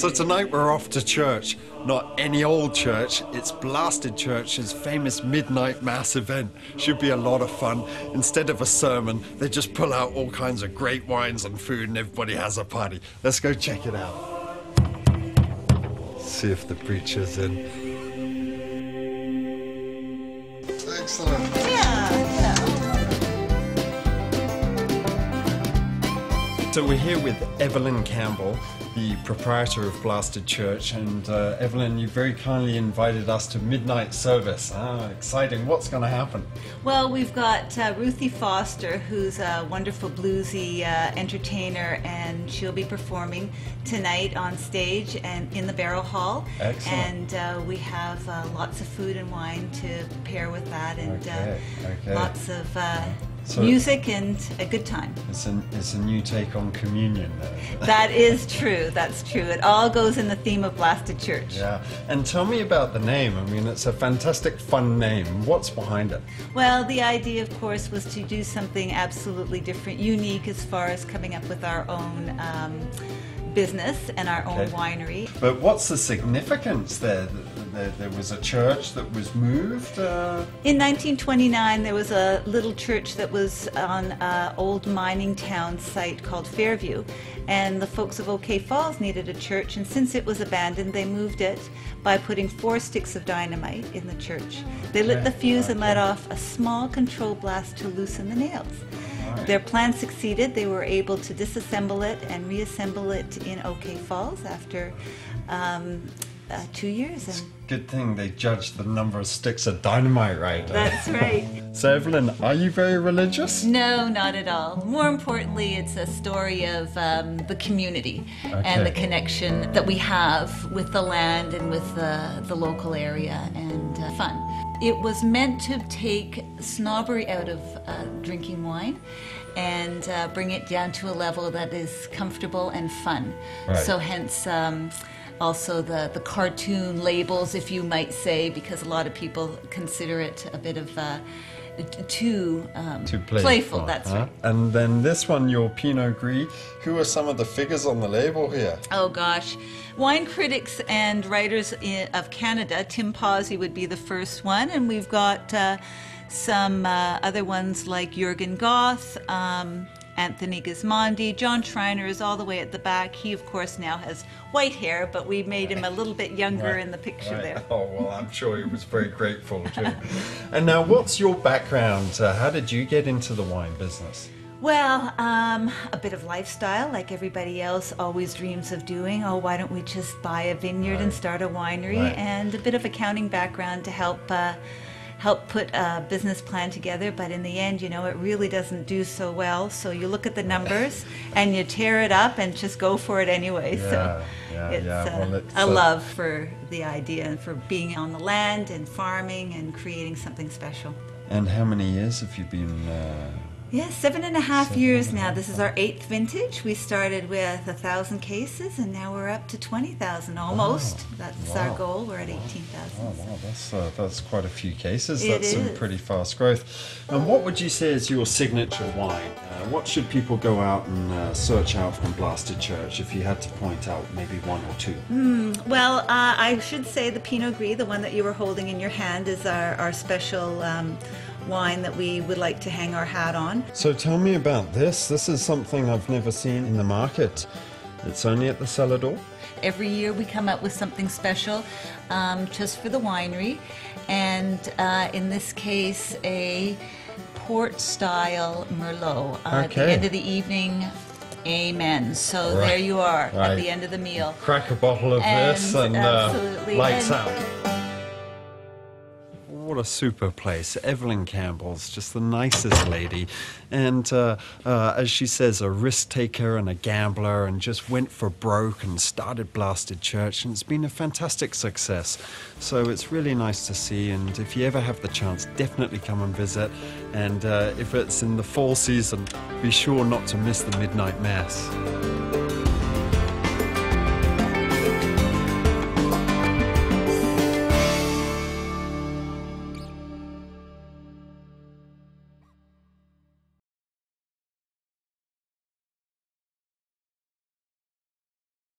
So tonight we're off to church. Not any old church, it's Blasted Church's famous midnight mass event. Should be a lot of fun. Instead of a sermon, they just pull out all kinds of great wines and food and everybody has a party. Let's go check it out. See if the preacher's in. Excellent. So we're here with Evelyn Campbell, the proprietor of Blasted Church, and Evelyn, you very kindly invited us to midnight service. Exciting. What's going to happen? Well, we've got Ruthie Foster, who's a wonderful bluesy entertainer, and she'll be performing tonight on stage and in the Barrel Hall. Excellent. And we have lots of food and wine to pair with that, and lots of music and a good time. It's a new take on communion there. That is true, that's true. It all goes in the theme of Blasted Church. Yeah, and tell me about the name. I mean, it's a fantastic, fun name. What's behind it? Well, the idea, of course, was to do something absolutely different, unique as far as coming up with our own business and our own winery. But what's the significance there? There was a church that was moved? In 1929, there was a little church that was on an old mining town site called Fairview, and the folks of Okanagan Falls needed a church, and since it was abandoned, they moved it by putting 4 sticks of dynamite in the church. They lit the fuse and let off a small control blast to loosen the nails. Their plan succeeded. They were able to disassemble it and reassemble it in Okanagan Falls after 2 years. It's a good thing they judged the number of sticks of dynamite right. That's right. So Evelyn, are you very religious? No, not at all. More importantly, it's a story of the community and the connection that we have with the land and with the local area, and fun. It was meant to take snobbery out of drinking wine and bring it down to a level that is comfortable and fun. Right. So hence also the cartoon labels, if you might say, because a lot of people consider it a bit of too playful. That's right. And then this one, your Pinot Gris. Who are some of the figures on the label here? Oh gosh, wine critics and writers of Canada. Tim Pawsey would be the first one, and we've got some other ones like Jürgen Goth, Anthony Gismondi. John Schreiner is all the way at the back. He, of course, now has white hair, but we made him a little bit younger in the picture there. Oh, well, I'm sure he was very grateful too. And now, what's your background? How did you get into the wine business? Well, a bit of lifestyle, like everybody else always dreams of doing. Oh, why don't we just buy a vineyard and start a winery? And a bit of accounting background to help put a business plan together, but in the end, you know, it really doesn't do so well. So you look at the numbers and you tear it up and just go for it anyway. It's a love for the idea and for being on the land and farming and creating something special. And how many years have you been? Yeah, 7.5 years now. This is our 8th vintage. We started with 1,000 cases, and now we're up to 20,000 almost. Wow. That's our goal. We're at 18,000. Oh wow, that's quite a few cases. That's some pretty fast growth. And what would you say is your signature wine? What should people go out and search out from Blasted Church if you had to point out maybe 1 or 2? Well, I should say the Pinot Gris, the one that you were holding in your hand, is our special wine that we would like to hang our hat on. So tell me about this. This is something I've never seen in the market. It's only at the cellar door? Every year we come up with something special just for the winery, and in this case a port-style Merlot. At the end of the evening, amen. So there you are at the end of the meal. Crack a bottle of this and lights out. What a super place. Evelyn Campbell's just the nicest lady, and as she says, a risk taker and a gambler, and just went for broke and started Blasted Church, and it's been a fantastic success. So it's really nice to see, and if you ever have the chance, definitely come and visit, and if it's in the fall season, be sure not to miss the midnight mass.